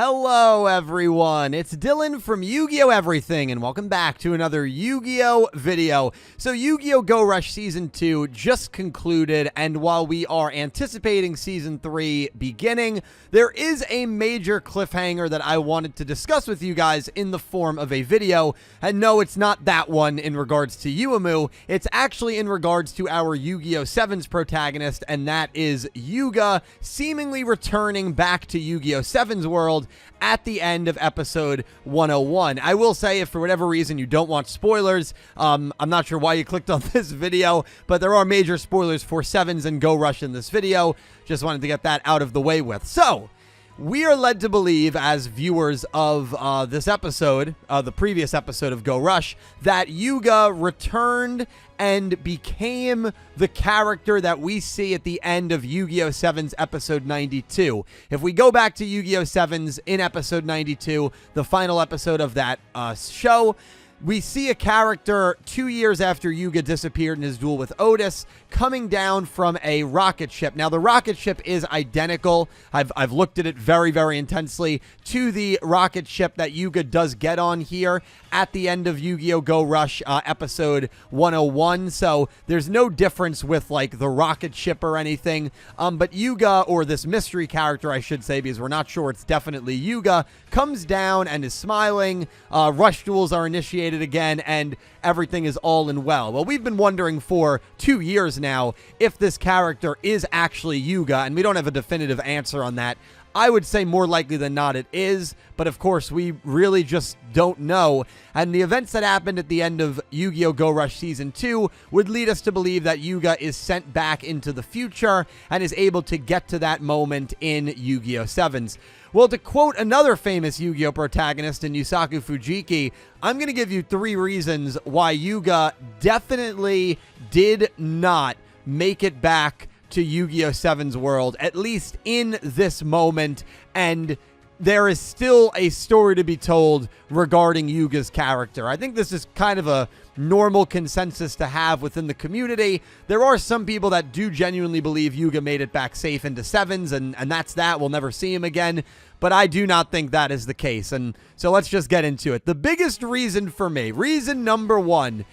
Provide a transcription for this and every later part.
Hello everyone, it's Dylan from Yu-Gi-Oh! Everything, and welcome back to another Yu-Gi-Oh! Video. So Yu-Gi-Oh! Go Rush Season 2 just concluded, and while we are anticipating Season 3 beginning, there is a major cliffhanger that I wanted to discuss with you guys in the form of a video. And no, it's not that one in regards to Yuumu, it's actually in regards to our Yu-Gi-Oh! 7's protagonist, and that is Yuga, seemingly returning back to Yu-Gi-Oh! 7's world at the end of episode 101. I will say, if for whatever reason you don't want spoilers, I'm not sure why you clicked on this video, but there are major spoilers for 7's and Go Rush in this video. Just wanted to get that out of the way with. So, we are led to believe, as viewers of this episode, the previous episode of Go Rush, that Yuga returned and became the character that we see at the end of Yu-Gi-Oh! 7's episode 92. If we go back to Yu-Gi-Oh! 7's in episode 92, the final episode of that show, we see a character 2 years after Yuga disappeared in his duel with Otis coming down from a rocket ship. Now, the rocket ship is identical. I've looked at it very, very intensely to the rocket ship that Yuga does get on here at the end of Yu-Gi-Oh! Go Rush episode 101. So there's no difference with like the rocket ship or anything. But Yuga, or this mystery character, I should say, because we're not sure it's definitely Yuga, comes down and is smiling. Rush duels are initiated again, and everything is all in well. Well, we've been wondering for 2 years now if this character is actually Yuga, and we don't have a definitive answer on that. I would say more likely than not it is, but of course we really just don't know. And the events that happened at the end of Yu-Gi-Oh! Go Rush Season 2 would lead us to believe that Yuga is sent back into the future and is able to get to that moment in Yu-Gi-Oh! 7's. Well, to quote another famous Yu-Gi-Oh! Protagonist in Yusaku Fujiki, I'm going to give you 3 reasons why Yuga definitely did not make it back to Yu-Gi-Oh! 7's world, at least in this moment, and there is still a story to be told regarding Yuga's character. I think this is kind of a normal consensus to have within the community. There are some people that do genuinely believe Yuga made it back safe into 7's, and that's that. We'll never see him again. But I do not think that is the case, and so let's just get into it. The biggest reason for me, reason number 1,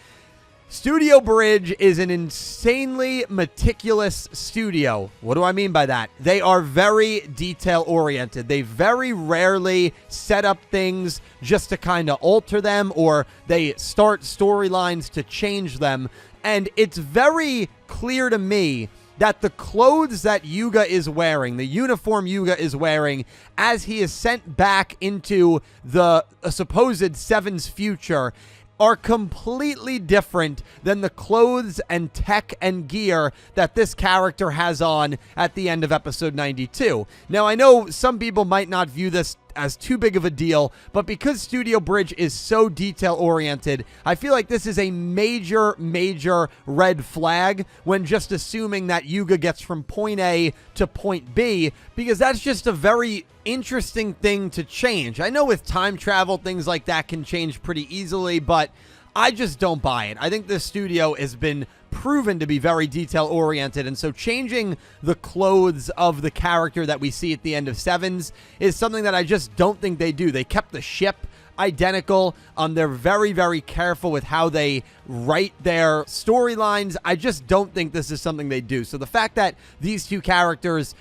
Studio Bridge is an insanely meticulous studio. What do I mean by that? They are very detail-oriented. They very rarely set up things just to kind of alter them, or they start storylines to change them. And it's very clear to me that the clothes that Yuga is wearing, the uniform Yuga is wearing, as he is sent back into the supposed 7's future, are completely different than the clothes and tech and gear that this character has on at the end of episode 92. Now, I know some people might not view this as too big of a deal, but because Studio Bridge is so detail-oriented, I feel like this is a major, major red flag when just assuming that Yuga gets from point A to point B, because that's just a very interesting thing to change. I know with time travel, things like that can change pretty easily, but I just don't buy it. I think this studio has been proven to be very detail-oriented, and so changing the clothes of the character that we see at the end of 7's is something that I just don't think they do. They kept the ship identical. They're very, very careful with how they write their storylines. I just don't think this is something they do. So the fact that these two characters,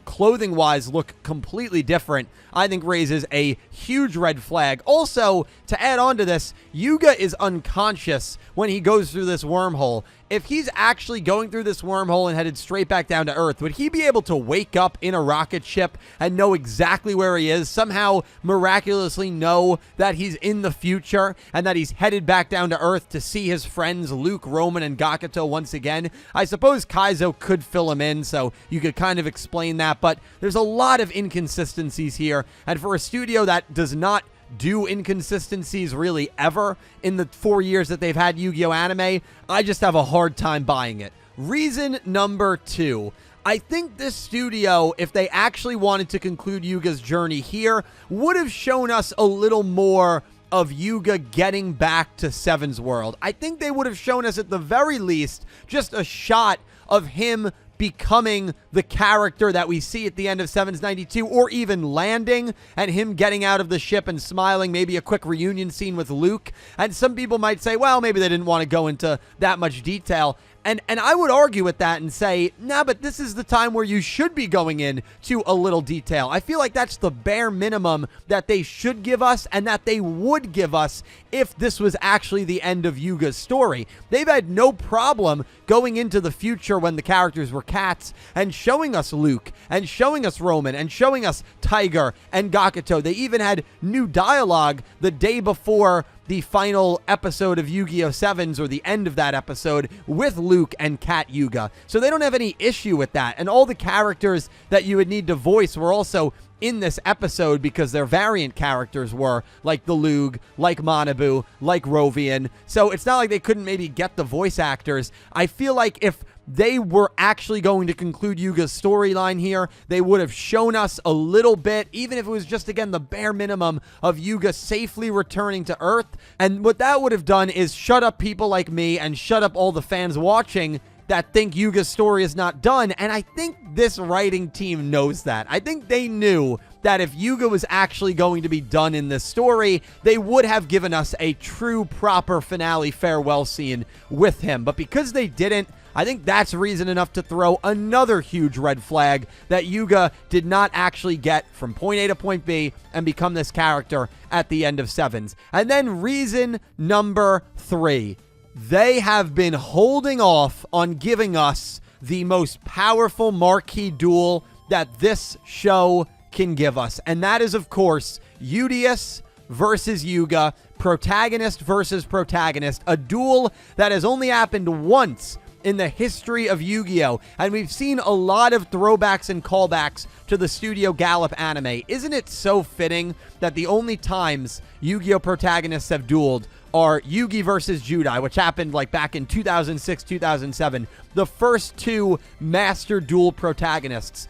clothing-wise, look completely different, I think raises a huge red flag. Also, to add on to this, Yuga is unconscious when he goes through this wormhole. If he's actually going through this wormhole and headed straight back down to Earth, would he be able to wake up in a rocket ship and know exactly where he is, somehow miraculously know that he's in the future and that he's headed back down to Earth to see his friends Luke, Roman, and Gakuto once again? I suppose Kaizo could fill him in, so you could kind of explain that, but there's a lot of inconsistencies here, and for a studio that does not do inconsistencies really ever in the 4 years that they've had Yu-Gi-Oh! Anime, I just have a hard time buying it. Reason number 2. I think this studio, if they actually wanted to conclude Yuga's journey here, would have shown us a little more of Yuga getting back to 7's world. I think they would have shown us at the very least just a shot of him becoming the character that we see at the end of 792, or even landing and him getting out of the ship and smiling, maybe a quick reunion scene with Luke. And some people might say, well, maybe they didn't want to go into that much detail. And I would argue with that and say, nah, but this is the time where you should be going in to a little detail. I feel like that's the bare minimum that they should give us and that they would give us if this was actually the end of Yuga's story. They've had no problem going into the future when the characters were cats and showing us Luke and showing us Roman and showing us Tiger and Gakuto. They even had new dialogue the day before the final episode of Yu-Gi-Oh! 7s, or the end of that episode, with Luke and Cat Yuga. So they don't have any issue with that. And all the characters that you would need to voice were also in this episode because their variant characters were, like the Lug, like Manabu, like Rovian. So it's not like they couldn't maybe get the voice actors. I feel like if they were actually going to conclude Yuga's storyline here, they would have shown us a little bit, even if it was just, again, the bare minimum of Yuga safely returning to Earth. And what that would have done is shut up people like me and shut up all the fans watching that think Yuga's story is not done. And I think this writing team knows that. I think they knew that if Yuga was actually going to be done in this story, they would have given us a true, proper finale farewell scene with him. But because they didn't, I think that's reason enough to throw another huge red flag that Yuga did not actually get from point A to point B and become this character at the end of 7s. And then reason number 3. They have been holding off on giving us the most powerful marquee duel that this show can give us. And that is, of course, Yugioh versus Yuga, protagonist versus protagonist, a duel that has only happened once in the history of Yu-Gi-Oh! And we've seen a lot of throwbacks and callbacks to the Studio Gallop anime. Isn't it so fitting that the only times Yu-Gi-Oh! Protagonists have dueled are Yugi versus Judai, which happened like back in 2006, 2007, the first 2 master duel protagonists.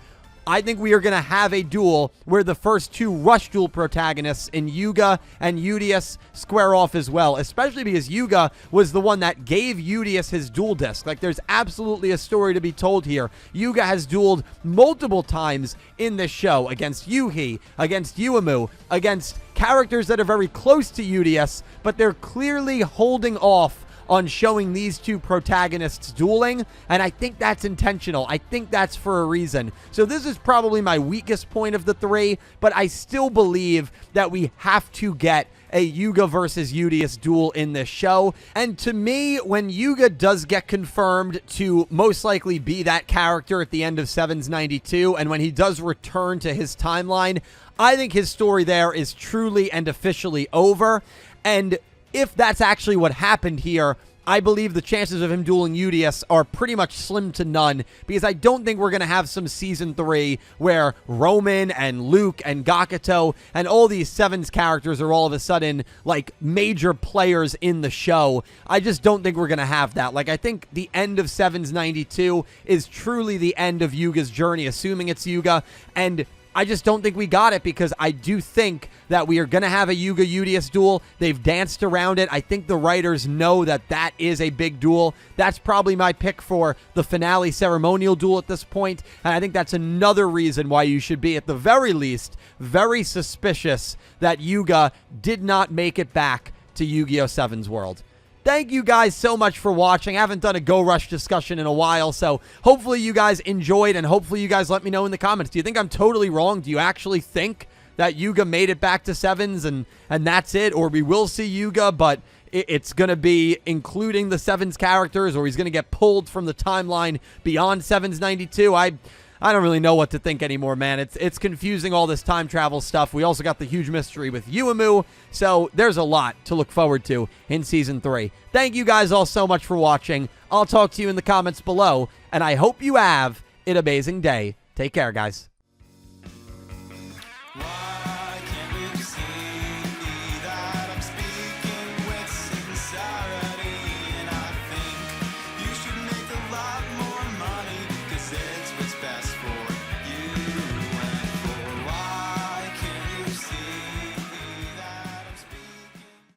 I think we are going to have a duel where the first 2 Rush Duel protagonists in Yuga and Yugioh square off as well, especially because Yuga was the one that gave Yugioh his duel disc. Like, there's absolutely a story to be told here. Yuga has dueled multiple times in this show against Yuhi, against Yuumu, against characters that are very close to Yugioh, but they're clearly holding off on showing these 2 protagonists dueling, and I think that's intentional. I think that's for a reason. So this is probably my weakest point of the 3, but I still believe that we have to get a Yuga versus Yugioh duel in this show. And to me, when Yuga does get confirmed to most likely be that character at the end of 792, and when he does return to his timeline, I think his story there is truly and officially over. And if that's actually what happened here, I believe the chances of him dueling Yugioh are pretty much slim to none, because I don't think we're going to have some Season 3 where Roman and Luke and Gakuto and all these 7s characters are all of a sudden like major players in the show. I just don't think we're going to have that. Like, I think the end of 7's 92 is truly the end of Yuga's journey, assuming it's Yuga, and I just don't think we got it, because I do think that we are going to have a Yuga-Yugioh duel. They've danced around it. I think the writers know that that is a big duel. That's probably my pick for the finale ceremonial duel at this point, and I think that's another reason why you should be, at the very least, very suspicious that Yuga did not make it back to Yu-Gi-Oh! 7's world. Thank you guys so much for watching. I haven't done a Go Rush discussion in a while, so hopefully you guys enjoyed, and hopefully you guys let me know in the comments. Do you think I'm totally wrong? Do you actually think that Yuga made it back to 7s and that's it? Or we will see Yuga, but it's going to be including the 7s characters, or he's going to get pulled from the timeline beyond 7's 92? I don't really know what to think anymore, man. It's confusing, all this time travel stuff. We also got the huge mystery with Yuumu, so there's a lot to look forward to in Season 3. Thank you guys all so much for watching. I'll talk to you in the comments below, and I hope you have an amazing day. Take care, guys. Why?